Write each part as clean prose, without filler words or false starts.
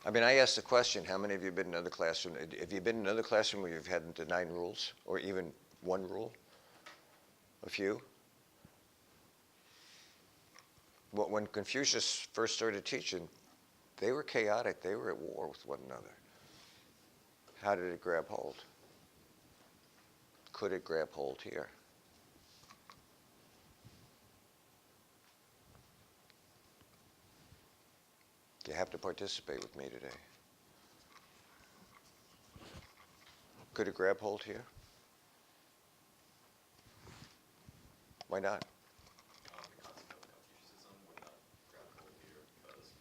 I mean, I asked the question, how many of you have been in another classroom? Have you been in another classroom where you've had the 9 rules, or even one rule? A few? Well, when Confucius first started teaching, they were chaotic. They were at war with one another. How did it grab hold? Could it grab hold here? You have to participate with me today. Could it grab hold here? Why not? The concept of Confucianism would not grab hold here because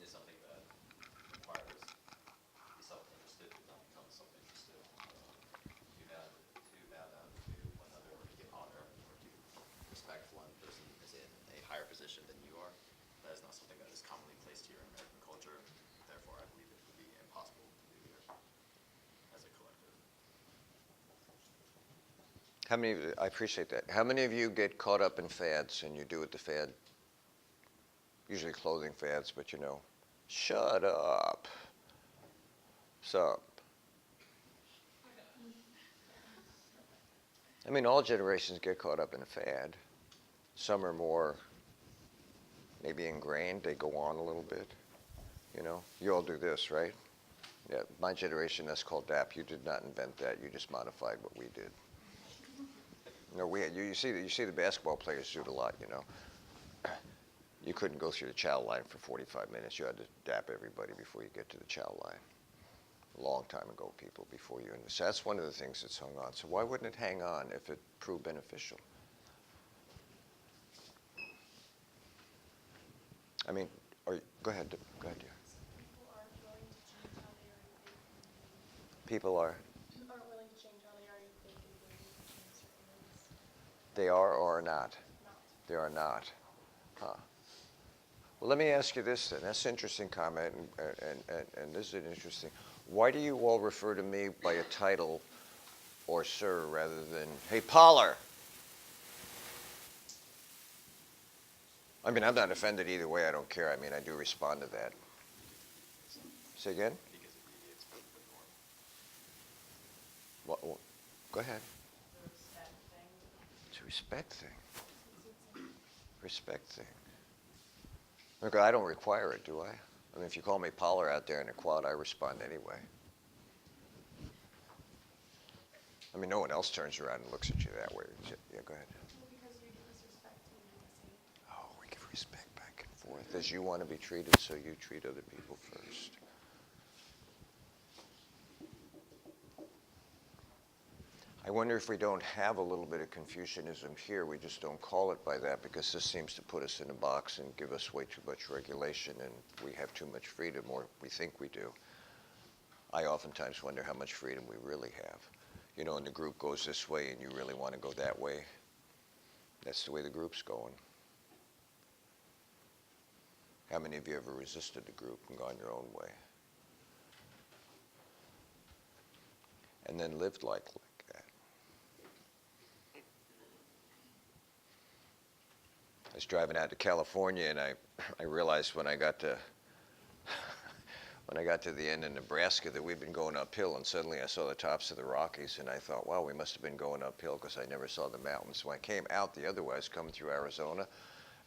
it is something that requires the self-interested to not become self-interested. To one another, or to give honor, or to respect one person is in a higher position than you are. That is not something that is commonly placed here in American culture. Therefore, I believe it would be impossible to do here as a collective. How many of you, I appreciate that. How many of you get caught up in fads and you do what the fad, usually clothing fads, but you know, shut up. Sup? I mean, all generations get caught up in a fad. Some are more maybe ingrained, they go on a little bit. You know, you all do this, right? Yeah, my generation, that's called DAP. You did not invent that. You just modified what we did. No, you see the basketball players do it a lot, you know. You couldn't go through the chow line for 45 minutes. You had to dap everybody before you get to the chow line. A long time ago, people, before you. And so that's one of the things that's hung on. So why wouldn't it hang on if it proved beneficial? I mean, go ahead, dear. People aren't willing to change how they already think. People are. Aren't willing to change how they already think and believe in certain ways. They are or are not? Not. They are not. Huh. Well, let me ask you this then. That's an interesting comment, and this is an interesting. Why do you all refer to me by a title or sir rather than, hey, Poller? I mean, I'm not offended either way. I don't care. I mean, I do respond to that. Say again? Because it deviates from the norm. What, go ahead. The respect thing. It's a respect thing. Respect thing. Look, I don't require it, do I? I mean, if you call me Poller out there in a quad, I respond anyway. I mean, no one else turns around and looks at you that way. Yeah, go ahead. Well, because you give us respect and we do the same. Oh, we give respect back and forth. As you want to be treated, so you treat other people first. I wonder if we don't have a little bit of Confucianism here. We just don't call it by that because this seems to put us in a box and give us way too much regulation, and we have too much freedom, or we think we do. I oftentimes wonder how much freedom we really have. You know, and the group goes this way and you really want to go that way. That's the way the group's going. How many of you ever resisted the group and gone your own way? And then lived like that? I was driving out to California and I realized when I got to the end of Nebraska that we'd been going uphill, and suddenly I saw the tops of the Rockies and I thought, wow, we must have been going uphill because I never saw the mountains. When I came out the other way, I was coming through Arizona,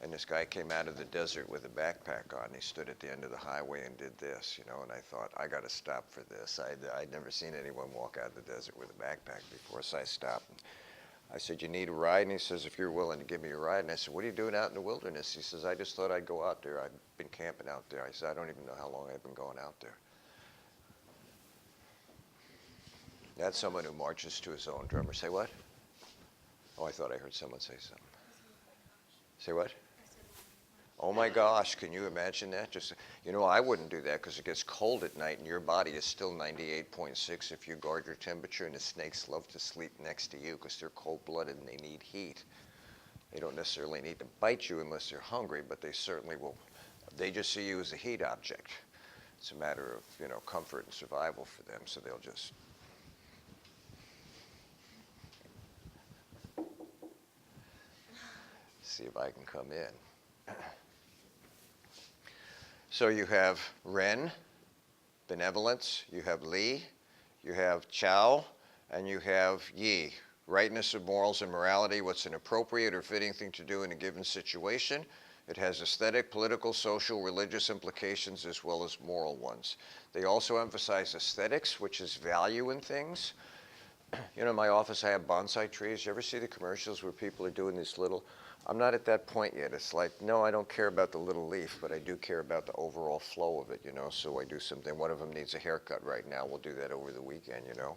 and this guy came out of the desert with a backpack on. He stood at the end of the highway and did this, you know, and I thought, I got to stop for this. I'd never seen anyone walk out of the desert with a backpack before, so I stopped. I said, you need a ride? And he says, if you're willing to give me a ride. And I said, what are you doing out in the wilderness? He says, I just thought I'd go out there. I've been camping out there. I said, I don't even know how long I've been going out there. That's someone who marches to his own drummer. Say what? Oh, I thought I heard someone say something. Say what? Oh my gosh, can you imagine that? Just, you know, I wouldn't do that because it gets cold at night and your body is still 98.6 if you guard your temperature, and the snakes love to sleep next to you because they're cold-blooded and they need heat. They don't necessarily need to bite you unless they're hungry, but they certainly will. They just see you as a heat object. It's a matter of, you know, comfort and survival for them, so they'll just... See if I can come in. So you have Ren, benevolence, you have Li, you have Chao, and you have Yi. Rightness of morals and morality, what's an appropriate or fitting thing to do in a given situation. It has aesthetic, political, social, religious implications as well as moral ones. They also emphasize aesthetics, which is value in things. You know, in my office I have bonsai trees. You ever see the commercials where people are doing these little? I'm not at that point yet. It's like, no, I don't care about the little leaf, but I do care about the overall flow of it, you know, so I do something. One of them needs a haircut right now. We'll do that over the weekend, you know.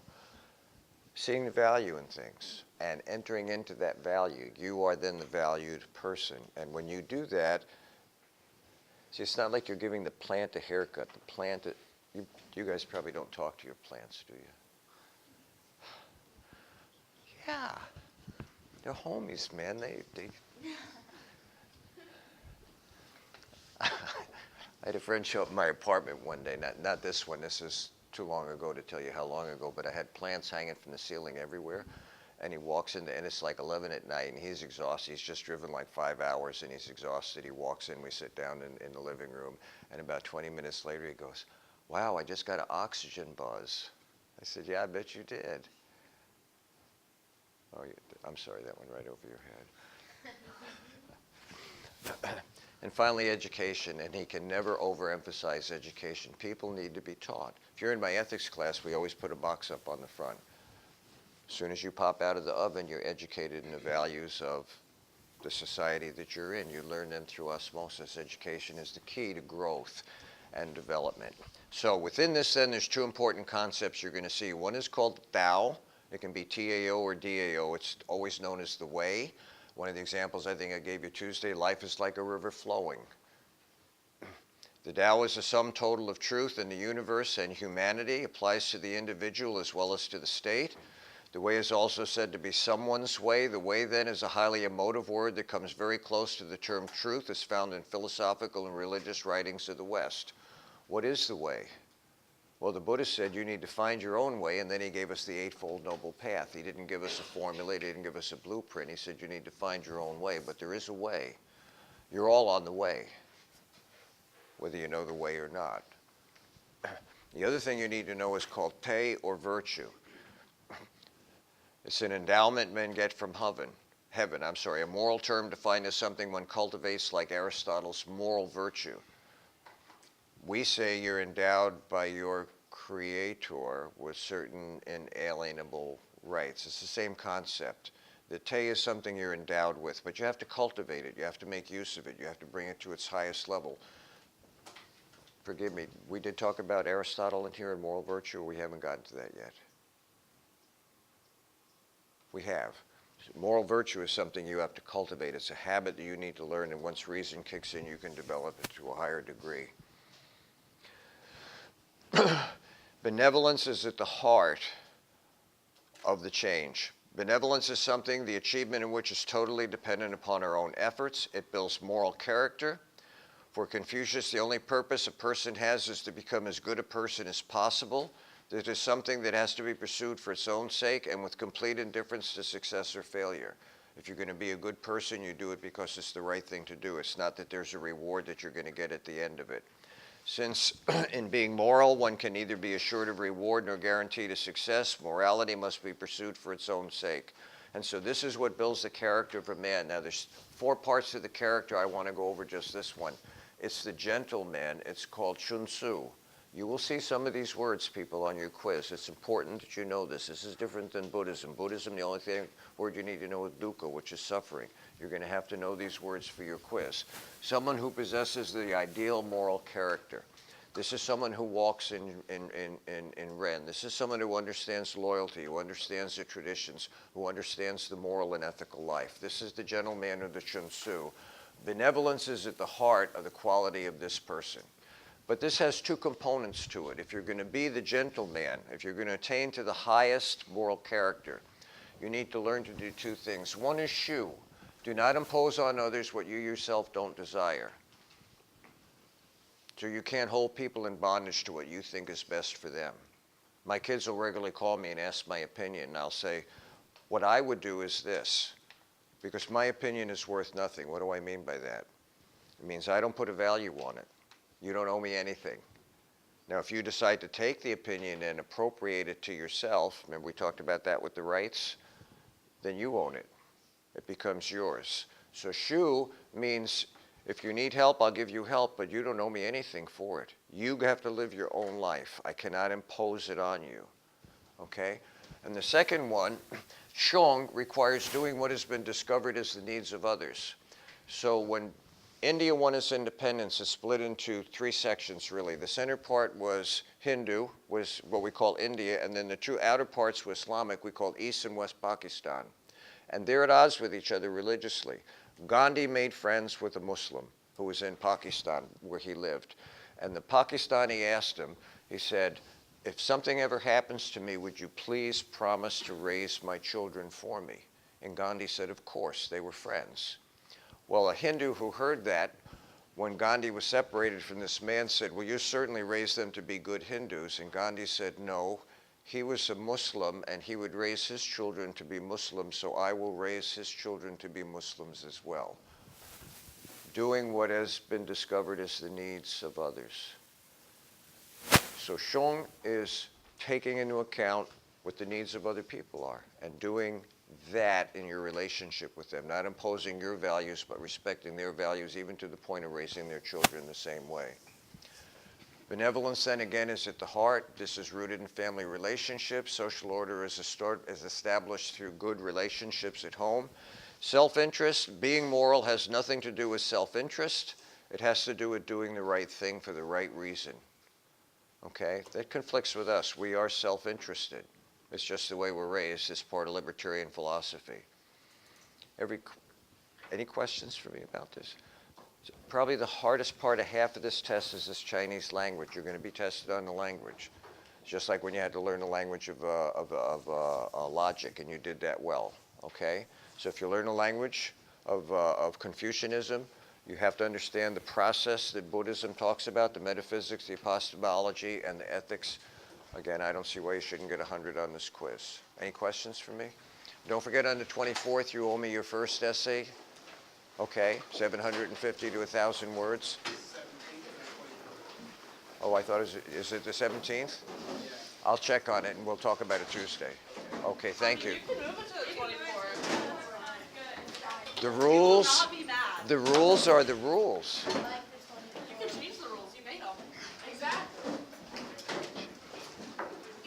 Seeing the value in things and entering into that value. You are then the valued person. And when you do that, see, it's not like you're giving the plant a haircut. The plant, you guys probably don't talk to your plants, do you? Yeah. They're homies, man. They I had a friend show up at my apartment one day, not this one, this is too long ago to tell you how long ago, but I had plants hanging from the ceiling everywhere. And he walks in, and it's like 11 at night, and he's exhausted. He's just driven like 5 hours, and he's exhausted. He walks in, we sit down in the living room, and about 20 minutes later he goes, wow, I just got an oxygen buzz. I said, yeah, I bet you did. Oh, I'm sorry, that went right over your head. And finally, education, and he can never overemphasize education. People need to be taught. If you're in my ethics class, we always put a box up on the front. As soon as you pop out of the oven, you're educated in the values of the society that you're in. You learn them through osmosis. Education is the key to growth and development. So within this, then, there's two important concepts you're going to see. One is called Tao. It can be T-A-O or D-A-O. It's always known as the way. One of the examples I think I gave you Tuesday, life is like a river flowing. The Tao is the sum total of truth in the universe and humanity, applies to the individual as well as to the state. The way is also said to be someone's way. The way then is a highly emotive word that comes very close to the term truth as found in philosophical and religious writings of the West. What is the way? Well, the Buddha said you need to find your own way, and then he gave us the Eightfold Noble Path. He didn't give us a formula, he didn't give us a blueprint. He said you need to find your own way, but there is a way. You're all on the way, whether you know the way or not. The other thing you need to know is called te, or virtue. It's an endowment men get from heaven, a moral term defined as something one cultivates, like Aristotle's moral virtue. We say you're endowed by your creator with certain inalienable rights. It's the same concept. The te is something you're endowed with, but you have to cultivate it. You have to make use of it. You have to bring it to its highest level. Forgive me, we did talk about Aristotle in here and moral virtue, or we haven't gotten to that yet? We have. Moral virtue is something you have to cultivate. It's a habit that you need to learn, and once reason kicks in, you can develop it to a higher degree. Benevolence is at the heart of the change. Benevolence is something, the achievement in which is totally dependent upon our own efforts. It builds moral character. For Confucius, the only purpose a person has is to become as good a person as possible. It is something that has to be pursued for its own sake and with complete indifference to success or failure. If you're going to be a good person, you do it because it's the right thing to do. It's not that there's a reward that you're going to get at the end of it. Since in being moral, one can neither be assured of reward nor guaranteed a success, morality must be pursued for its own sake. And so this is what builds the character of a man. Now there's 4 parts to the character. I want to go over just this one. It's the gentleman. It's called Chun Tzu. You will see some of these words, people, on your quiz. It's important that you know this. This is different than Buddhism. Buddhism, the only word you need to know is dukkha, which is suffering. You're going to have to know these words for your quiz. Someone who possesses the ideal moral character. This is someone who walks in Ren. This is someone who understands loyalty, who understands the traditions, who understands the moral and ethical life. This is the gentleman or the Chun Tzu. Benevolence is at the heart of the quality of this person. But this has 2 components to it. If you're going to be the gentleman, if you're going to attain to the highest moral character, you need to learn to do 2 things. One is shu. Do not impose on others what you yourself don't desire. So you can't hold people in bondage to what you think is best for them. My kids will regularly call me and ask my opinion, and I'll say, what I would do is this, because my opinion is worth nothing. What do I mean by that? It means I don't put a value on it. You don't owe me anything. Now, if you decide to take the opinion and appropriate it to yourself, remember we talked about that with the rights, then you own it. It becomes yours. So shu means if you need help, I'll give you help, but you don't owe me anything for it. You have to live your own life. I cannot impose it on you. Okay? And the second one, shong, requires doing what has been discovered as the needs of others. So when India won its independence, it's split into three sections, really. The center part was Hindu, was what we call India, and then the two outer parts were Islamic, we called East and West Pakistan. And they're at odds with each other religiously. Gandhi made friends with a Muslim who was in Pakistan, where he lived. And the Pakistani asked him, he said, if something ever happens to me, would you please promise to raise my children for me? And Gandhi said, of course, they were friends. Well, a Hindu who heard that, when Gandhi was separated from this man, said, well, you certainly raised them to be good Hindus. And Gandhi said, no, he was a Muslim, and he would raise his children to be Muslims, so I will raise his children to be Muslims as well. Doing what has been discovered as the needs of others. So shong is taking into account what the needs of other people are and doing that in your relationship with them, not imposing your values, but respecting their values, even to the point of raising their children the same way. Benevolence, then, again, is at the heart. This is rooted in family relationships. Social order is established through good relationships at home. Self-interest, being moral, has nothing to do with self-interest. It has to do with doing the right thing for the right reason. Okay? That conflicts with us. We are self-interested. It's just the way we're raised. It's part of libertarian philosophy. Any questions for me about this? Probably the hardest part of half of this test is this Chinese language. You're going to be tested on the language. Just like when you had to learn the language of logic, and you did that well. Okay? So if you learn the language of Confucianism, you have to understand the process that Buddhism talks about, the metaphysics, the epistemology, and the ethics. Again, I don't see why you shouldn't get 100 on this quiz. Any questions for me? Don't forget on the 24th, you owe me your first essay. Okay, 750 to 1,000 words. Oh, I thought, is it the 17th? I'll check on it and we'll talk about it Tuesday. Okay, thank you. You can move it to the 24th. The rules, Not be mad. the rules are the rules. You can change the rules. You made them. Exactly.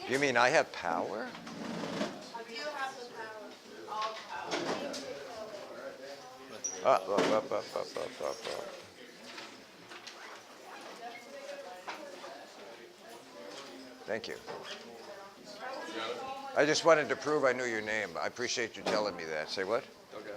You mean I have power? You have the power. All power. Up. Thank you. I just wanted to prove I knew your name. I appreciate you telling me that. Say what? Okay.